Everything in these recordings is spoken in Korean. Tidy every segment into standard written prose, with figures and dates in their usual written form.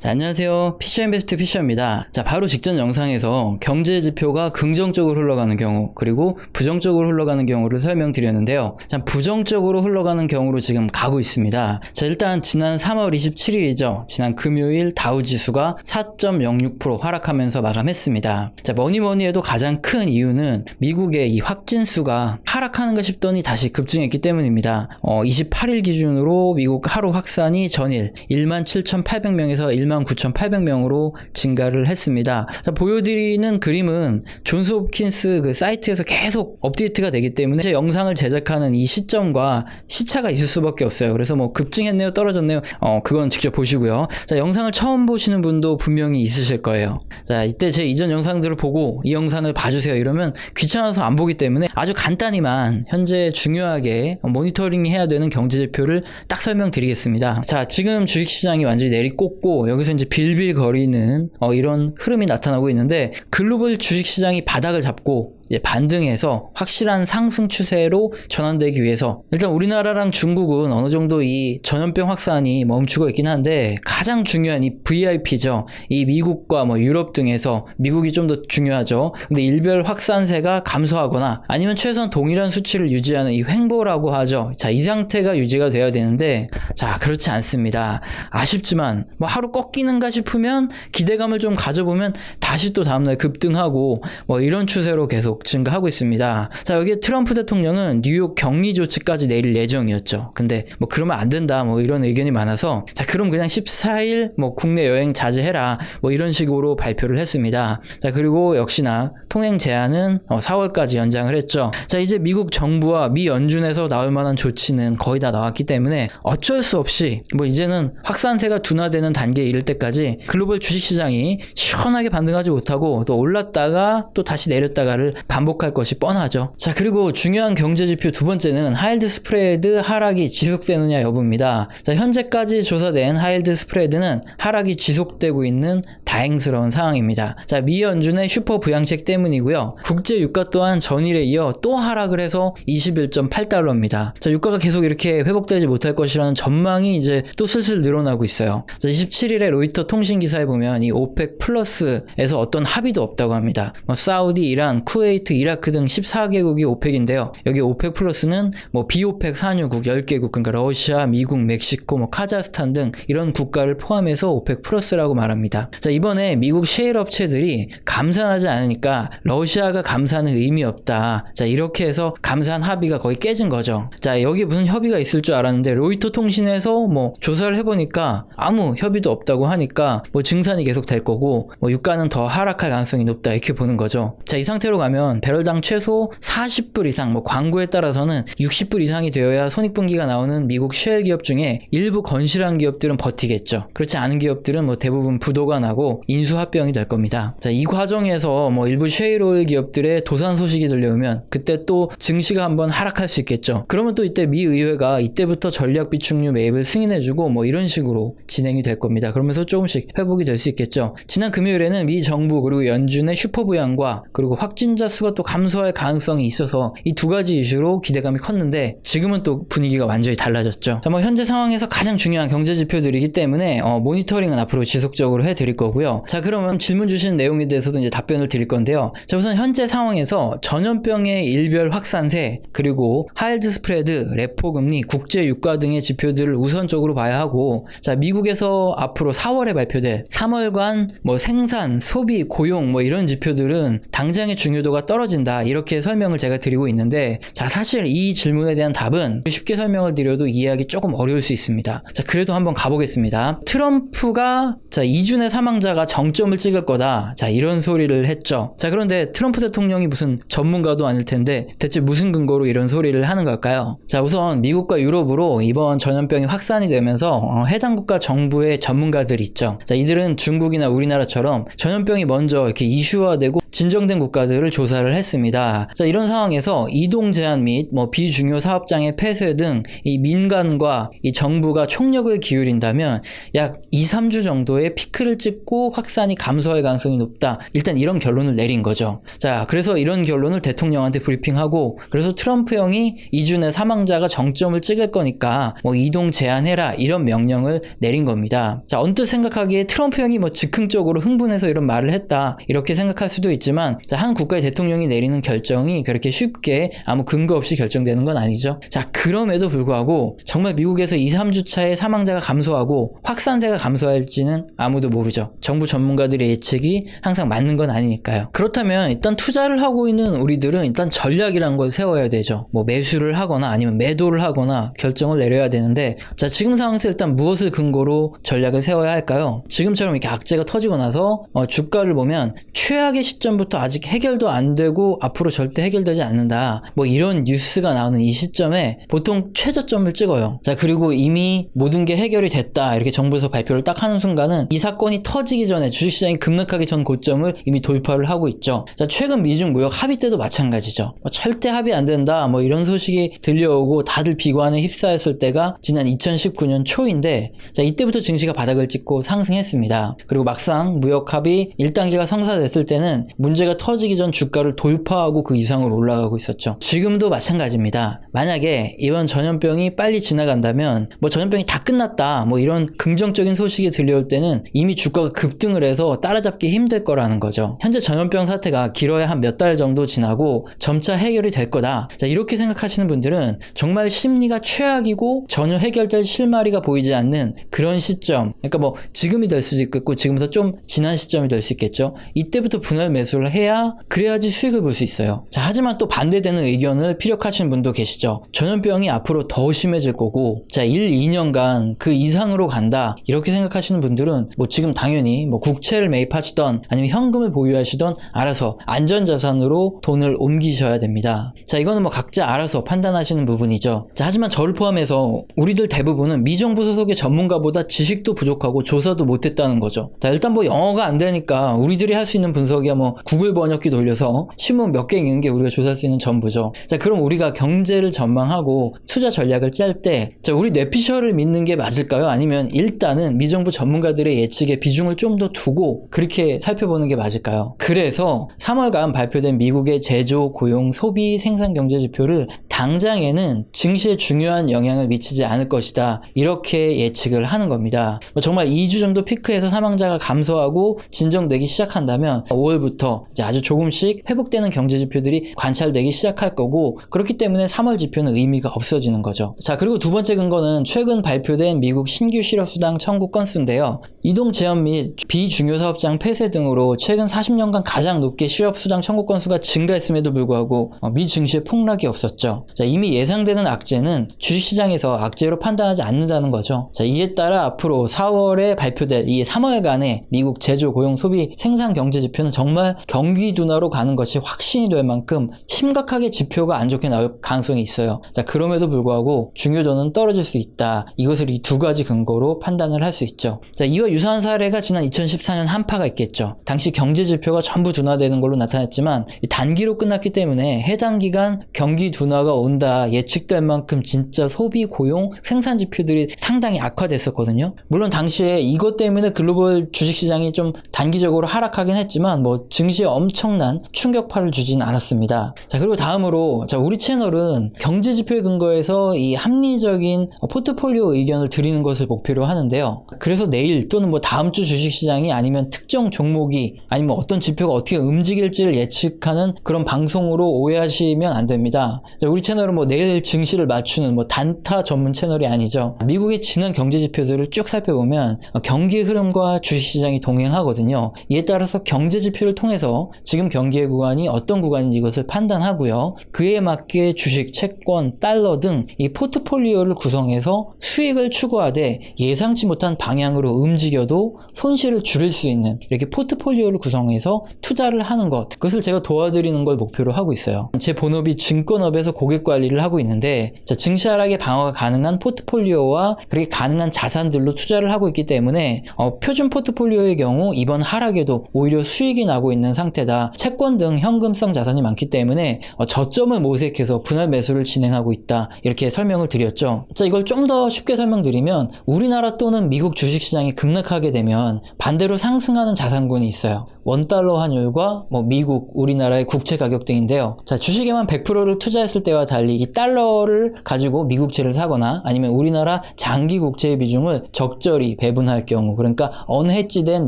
자, 안녕하세요. 피셔인베스트 피셔입니다. 자, 바로 직전 영상에서 경제 지표가 긍정적으로 흘러가는 경우 그리고 부정적으로 흘러가는 경우를 설명드렸는데요. 자, 부정적으로 흘러가는 경우로 지금 가고 있습니다. 자, 일단 지난 3월 27일이죠. 지난 금요일 다우지수가 4.06% 하락하면서 마감했습니다. 자, 뭐니 해도 가장 큰 이유는 미국의 이 확진수가 하락하는가 싶더니 다시 급증했기 때문입니다. 28일 기준으로 미국 하루 확산이 전일 17,800명에서 19,800명으로 증가를 했습니다. 자, 보여드리는 그림은 존스 홉킨스 그 사이트에서 계속 업데이트가 되기 때문에 제 영상을 제작하는 이 시점과 시차가 있을 수밖에 없어요. 그래서 뭐 급증했네요, 떨어졌네요, 그건 직접 보시고요. 자, 영상을 처음 보시는 분도 분명히 있으실 거예요. 자, 이때 제 이전 영상들을 보고 이 영상을 봐주세요 이러면 귀찮아서 안 보기 때문에 아주 간단히만 현재 중요하게 모니터링 해야 되는 경제지표를 딱 설명드리겠습니다. 자, 지금 주식시장이 완전히 내리꽂고 여기서 이제 빌빌거리는 이런 흐름이 나타나고 있는데, 글로벌 주식시장이 바닥을 잡고 반등해서 확실한 상승 추세로 전환되기 위해서 일단 우리나라랑 중국은 어느 정도 이 전염병 확산이 멈추고 있긴 한데, 가장 중요한 이 VIP죠. 이 미국과 유럽 등에서 미국이 좀 더 중요하죠. 근데 일별 확산세가 감소하거나 아니면 최소한 동일한 수치를 유지하는 이 횡보라고 하죠. 자, 이 상태가 유지가 돼야 되는데, 자, 그렇지 않습니다. 아쉽지만 하루 꺾이는가 싶으면 기대감을 좀 가져보면 다시 또 다음날 급등하고 이런 추세로 계속 증가하고 있습니다. 자, 여기에 트럼프 대통령은 뉴욕 격리 조치까지 내릴 예정이었죠. 근데 그러면 안 된다 이런 의견이 많아서, 자, 그럼 그냥 14일 국내 여행 자제해라 이런 식으로 발표를 했습니다. 자, 그리고 역시나 통행 제한은 4월까지 연장을 했죠. 자, 이제 미국 정부와 미 연준에서 나올 만한 조치는 거의 다 나왔기 때문에 어쩔 수 없이 이제는 확산세가 둔화되는 단계에 이를 때까지 글로벌 주식시장이 시원하게 반등하지 못하고 또 올랐다가 또 다시 내렸다가를 반복할 것이 뻔하죠. 자, 그리고 중요한 경제지표 두 번째는 하이힐드 스프레드 하락이 지속되느냐 여부입니다. 자, 현재까지 조사된 하이힐드 스프레드는 하락이 지속되고 있는 다행스러운 상황입니다. 자, 미 연준의 슈퍼 부양책 때문이고요. 국제 유가 또한 전일에 이어 또 하락을 해서 21.8달러입니다. 자, 유가가 계속 이렇게 회복되지 못할 것이라는 전망이 이제 또 슬슬 늘어나고 있어요. 자, 27일에 로이터 통신 기사에 보면 이 오펙 플러스에서 어떤 합의도 없다고 합니다. 사우디, 이란, 쿠웨이트, 이라크 등 14개국이 오펙인데요. 여기 오펙 플러스는 비오펙 산유국 10개국, 그러니까 러시아, 미국, 멕시코, 카자흐스탄 등 이런 국가를 포함해서 오펙 플러스라고 말합니다. 자, 이번에 미국 셰일 업체들이 감산하지 않으니까 러시아가 감산은 의미 없다. 자, 이렇게 해서 감산 합의가 거의 깨진 거죠. 자, 여기 무슨 협의가 있을 줄 알았는데 로이터 통신에서 조사를 해보니까 아무 협의도 없다고 하니까 증산이 계속 될 거고 유가는 더 하락할 가능성이 높다, 이렇게 보는 거죠. 자, 이 상태로 가면 배럴당 최소 40불 이상, 광고에 따라서는 60불 이상이 되어야 손익분기가 나오는 미국 셰일 기업 중에 일부 건실한 기업들은 버티겠죠. 그렇지 않은 기업들은 대부분 부도가 나고 인수합병이 될 겁니다. 자, 이 과정에서 일부 셰일 오일 기업들의 도산 소식이 들려오면 그때 또 증시가 한번 하락할 수 있겠죠. 그러면 또 이때 미 의회가 이때부터 전략 비축류 매입을 승인해주고 이런 식으로 진행이 될 겁니다. 그러면서 조금씩 회복이 될 수 있겠죠. 지난 금요일에는 미 정부 그리고 연준의 슈퍼 부양과 그리고 확진자 수가 또 감소할 가능성이 있어서 이 두 가지 이슈로 기대감이 컸는데, 지금은 또 분위기가 완전히 달라졌죠. 자, 현재 상황에서 가장 중요한 경제 지표들이기 때문에 모니터링은 앞으로 지속적으로 해드릴 거고요. 자, 그러면 질문 주신 내용에 대해서도 이제 답변을 드릴 건데요. 자, 우선 현재 상황에서 전염병의 일별 확산세 그리고 하이힐드 스프레드, 레포 금리, 국제 유가 등의 지표들을 우선적으로 봐야 하고, 자, 미국에서 앞으로 4월에 발표될 3월간 생산, 소비, 고용 이런 지표들은 당장의 중요도가 떨어진다, 이렇게 설명을 제가 드리고 있는데, 자, 사실 이 질문에 대한 답은 쉽게 설명을 드려도 이해하기 조금 어려울 수 있습니다. 자, 그래도 한번 가보겠습니다. 트럼프가 2주 내 사망자가 정점을 찍을 거다, 자, 이런 소리를 했죠. 자, 그런데 트럼프 대통령이 무슨 전문가도 아닐 텐데 대체 무슨 근거로 이런 소리를 하는 걸까요? 자, 우선 미국과 유럽으로 이번 전염병이 확산이 되면서 해당 국가 정부의 전문가들이 있죠. 자, 이들은 중국이나 우리나라처럼 전염병이 먼저 이렇게 이슈화되고 진정된 국가들을 조사를 했습니다. 자, 이런 상황에서 이동 제한 및 비중요 사업장의 폐쇄 등 이 민간과 이 정부가 총력을 기울인다면 약 2, 3주 정도의 피크를 찍고 확산이 감소할 가능성이 높다. 일단 이런 결론을 내린 거죠. 자, 그래서 이런 결론을 대통령한테 브리핑하고, 그래서 트럼프 형이 2주 내 사망자가 정점을 찍을 거니까 이동 제한해라, 이런 명령을 내린 겁니다. 자, 언뜻 생각하기에 트럼프 형이 즉흥적으로 흥분해서 이런 말을 했다, 이렇게 생각할 수도 있지만, 자, 한 국가의 대통령이 내리는 결정이 그렇게 쉽게 아무 근거 없이 결정되는 건 아니죠. 자, 그럼에도 불구하고 정말 미국에서 2, 3주 차에 사망자가 감소하고 확산세가 감소할지는 아무도 모르죠. 정부 전문가들의 예측이 항상 맞는 건 아니니까요. 그렇다면 일단 투자를 하고 있는 우리들은 일단 전략이라는 걸 세워야 되죠. 매수를 하거나 아니면 매도를 하거나 결정을 내려야 되는데, 자, 지금 상황에서 일단 무엇을 근거로 전략을 세워야 할까요? 지금처럼 이렇게 악재가 터지고 나서 주가를 보면 최악의 시점부터 아직 해결도 안 되고 앞으로 절대 해결되지 않는다, 이런 뉴스가 나오는 이 시점에 보통 최저점을 찍어요. 자, 그리고 이미 모든 게 해결이 됐다, 이렇게 정부에서 발표를 딱 하는 순간은 이 사건이 터지기 전에 주식시장이 급락하기 전 고점을 이미 돌파를 하고 있죠. 자, 최근 미중 무역 합의 때도 마찬가지죠. 절대 합의 안 된다, 이런 소식이 들려오고 다들 비관에 휩싸였을 때가 지난 2019년 초인데, 자, 이때부터 증시가 바닥을 찍고 상승했습니다. 그리고 막상 무역 합의 1단계가 성사됐을 때는 문제가 터지기 전 주가를 돌파하고 그 이상으로 올라가고 있었죠. 지금도 마찬가지입니다. 만약에 이번 전염병이 빨리 지나간다면 전염병이 다 끝났다, 이런 긍정적인 소식이 들려올 때는 이미 주가가 급등을 해서 따라잡기 힘들 거라는 거죠. 현재 전염병 사태가 길어야 한 몇 달 정도 지나고 점차 해결이 될 거다. 자, 이렇게 생각하시는 분들은 정말 심리가 최악이고 전혀 해결될 실마리가 보이지 않는 그런 시점, 그러니까 지금이 될 수도 있겠고 지금부터 좀 지난 시점이 될 수 있겠죠. 이때부터 분할 매수를 해야, 그래야지 수익을 볼 수 있어요. 자, 하지만 또 반대되는 의견을 피력하시는 분도 계시죠. 전염병이 앞으로 더 심해질 거고, 자, 1, 2년간 그 이상으로 간다, 이렇게 생각하시는 분들은 지금 당연히 국채를 매입하시던 아니면 현금을 보유하시던 알아서 안전자산으로 돈을 옮기셔야 됩니다. 자, 이거는 각자 알아서 판단하시는 부분이죠. 자, 하지만 저를 포함해서 우리들 대부분은 미정부 소속의 전문가보다 지식도 부족하고 조사도 못했다는 거죠. 자, 일단 영어가 안 되니까 우리들이 할 수 있는 분석이야 구글 번역기 돌려서 신문 몇 개 읽는 게 우리가 조사할 수 있는 전부죠. 자, 그럼 우리가 경제를 전망하고 투자 전략을 짤 때, 자, 우리 뇌피셜을 믿는 게 맞을까요? 아니면 일단은 미정부 전문가들의 예측에 비중을 좀 더 두고 그렇게 살펴보는 게 맞을까요? 그래서 3월간 발표된 미국의 제조, 고용, 소비, 생산 경제 지표를 당장에는 증시에 중요한 영향을 미치지 않을 것이다, 이렇게 예측을 하는 겁니다. 정말 2주 정도 피크에서 사망자가 감소하고 진정되기 시작한다면 5월부터 이제 아주 조금씩 회복되는 경제 지표들이 관찰되기 시작할 거고, 그렇기 때문에 3월 지표는 의미가 없어지는 거죠. 자, 그리고 두 번째 근거는 최근 발표된 미국 신규 실업수당 청구 건수인데요. 이동 제한 및 비중요 사업장 폐쇄 등으로 최근 40년간 가장 높게 실업수당 청구 건수가 증가했음에도 불구하고 미 증시에 폭락이 없었죠. 자, 이미 예상되는 악재는 주식시장에서 악재로 판단하지 않는다는 거죠. 자, 이에 따라 앞으로 4월에 발표될 이 3월간의 미국 제조, 고용, 소비, 생산 경제 지표는 정말 경기 둔화로 가는 것이 확신이 될 만큼 심각하게 지표가 안 좋게 나올 가능성이 있어요. 자, 그럼에도 불구하고 중요도는 떨어질 수 있다. 이것을 이 두 가지 근거로 판단을 할 수 있죠. 자, 이와 유사한 사례가 지난 2014년 한파가 있겠죠. 당시 경제 지표가 전부 둔화되는 걸로 나타났지만 단기로 끝났기 때문에 해당 기간 경기 둔화가 온다 예측될 만큼 진짜 소비, 고용, 생산 지표들이 상당히 악화됐었거든요. 물론 당시에 이것 때문에 글로벌 주식시장이 좀 단기적으로 하락하긴 했지만 증시에 엄청난 충격파를 주진 않았습니다. 자, 그리고 다음으로, 자, 우리 채널은 경제 지표에 근거해서 이 합리적인 포트폴리오 의견을 드리는 것을 목표로 하는데요. 그래서 내일 또는 다음 주 주식시장이 아니면 특정 종목이 아니면 어떤 지표가 어떻게 움직일지를 예측하는 그런 방송으로 오해하시면 안 됩니다. 자, 우리 채널은 내일 증시를 맞추는 단타 전문 채널이 아니죠. 미국의 지난 경제 지표들을 쭉 살펴보면 경기 흐름과 주식시장이 동행하거든요. 이에 따라서 경제 지표를 통해서 지금 경기의 구간이 어떤 구간인지 이것을 판단하고요. 그에 맞게 주식, 채권, 달러 등 이 포트폴리오를 구성해서 수익을 추구하되 예상치 못한 방향으로 움직여도 손실을 줄일 수 있는 이렇게 포트폴리오를 구성해서 투자를 하는 것, 그것을 제가 도와드리는 걸 목표로 하고 있어요. 제 본업이 증권업에서 고객 관리를 하고 있는데, 자, 증시 하락의 방어가 가능한 포트폴리오와 그렇게 가능한 자산들로 투자를 하고 있기 때문에 표준 포트폴리오의 경우 이번 하락에도 오히려 수익이 나고 있는 있는 상태다. 채권 등 현금성 자산이 많기 때문에 저점을 모색해서 분할 매수를 진행하고 있다. 이렇게 설명을 드렸죠. 자, 이걸 좀 더 쉽게 설명드리면 우리나라 또는 미국 주식시장이 급락하게 되면 반대로 상승하는 자산군이 있어요. 원달러 환율과 미국, 우리나라의 국채 가격 등인데요. 자, 주식에만 100%를 투자했을 때와 달리 이 달러를 가지고 미국채를 사거나 아니면 우리나라 장기 국채의 비중을 적절히 배분할 경우, 그러니까 언헤지된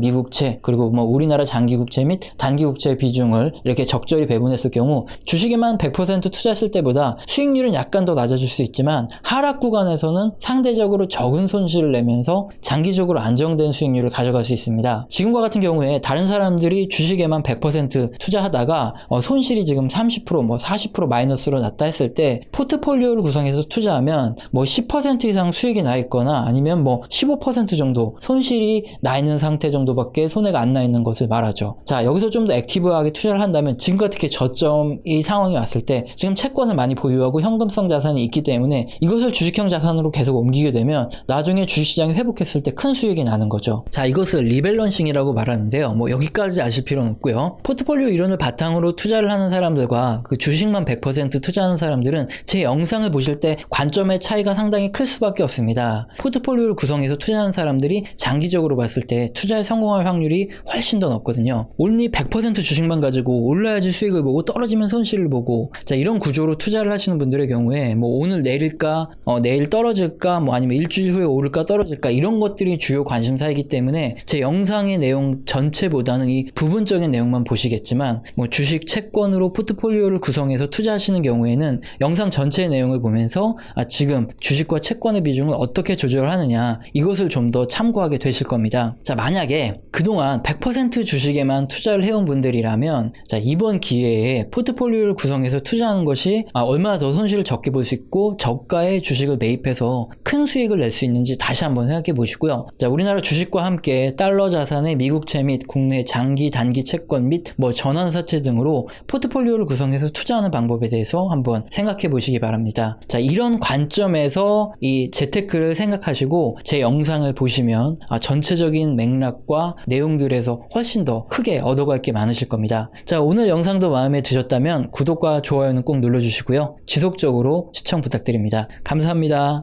미국채 그리고 우리나라 장기 국채 및 단기 국채의 비중을 이렇게 적절히 배분했을 경우 주식에만 100% 투자했을 때보다 수익률은 약간 더 낮아질 수 있지만 하락 구간에서는 상대적으로 적은 손실을 내면서 장기적으로 안정된 수익률을 가져갈 수 있습니다. 지금과 같은 경우에 다른 사람들이 주식에만 100% 투자하다가 손실이 지금 30%, 40% 마이너스로 났다 했을 때 포트폴리오를 구성해서 투자하면 10% 이상 수익이 나 있거나 아니면 15% 정도 손실이 나 있는 상태 정도밖에 손해가 안 나 있는 것을 말하죠. 자, 여기서 좀 더 액티브하게 투자를 한다면 지금과 특히 저점 이 상황이 왔을 때 지금 채권을 많이 보유하고 현금성 자산이 있기 때문에 이것을 주식형 자산으로 계속 옮기게 되면 나중에 주식시장이 회복했을 때 큰 수익이 나는 거죠. 자, 이것을 리밸런싱이라고 말하는데요. 여기까지 아실 필요는 없고요. 포트폴리오 이론을 바탕으로 투자를 하는 사람들과 그 주식만 100% 투자하는 사람들은 제 영상을 보실 때 관점의 차이가 상당히 클 수밖에 없습니다. 포트폴리오를 구성해서 투자하는 사람들이 장기적으로 봤을 때 투자에 성공할 확률이 훨씬 더 높거든요. 온리 100% 주식만 가지고 올라야지 수익을 보고 떨어지면 손실을 보고, 자, 이런 구조로 투자를 하시는 분들의 경우에 오늘 내릴까, 내일 떨어질까, 아니면 일주일 후에 오를까 떨어질까, 이런 것들이 주요 관심사이기 때문에 제 영상의 내용 전체보다는 이 부분적인 내용만 보시겠지만 주식 채권으로 포트폴리오를 구성해서 투자하시는 경우에는 영상 전체의 내용을 보면서 지금 주식과 채권의 비중을 어떻게 조절하느냐, 이것을 좀 더 참고하게 되실 겁니다. 자, 만약에 그동안 100% 주식에만 투자를 해온 분들이라면 자, 이번 기회에 포트폴리오를 구성해서 투자하는 것이 얼마나 더 손실을 적게 볼 수 있고 저가의 주식을 매입해서 큰 수익을 낼 수 있는지 다시 한번 생각해 보시고요. 자, 우리나라 주식과 함께 달러 자산의 미국채 및 국내 장기 단기 채권 및 전환사채 등으로 포트폴리오를 구성해서 투자하는 방법에 대해서 한번 생각해 보시기 바랍니다. 자, 이런 관점에서 이 재테크를 생각하시고 제 영상을 보시면 전체적인 맥락과 내용들에서 훨씬 더 크게 얻어갈 게 많으실 겁니다. 자, 오늘 영상도 마음에 드셨다면 구독과 좋아요는 꼭 눌러주시고요. 지속적으로 시청 부탁드립니다. 감사합니다.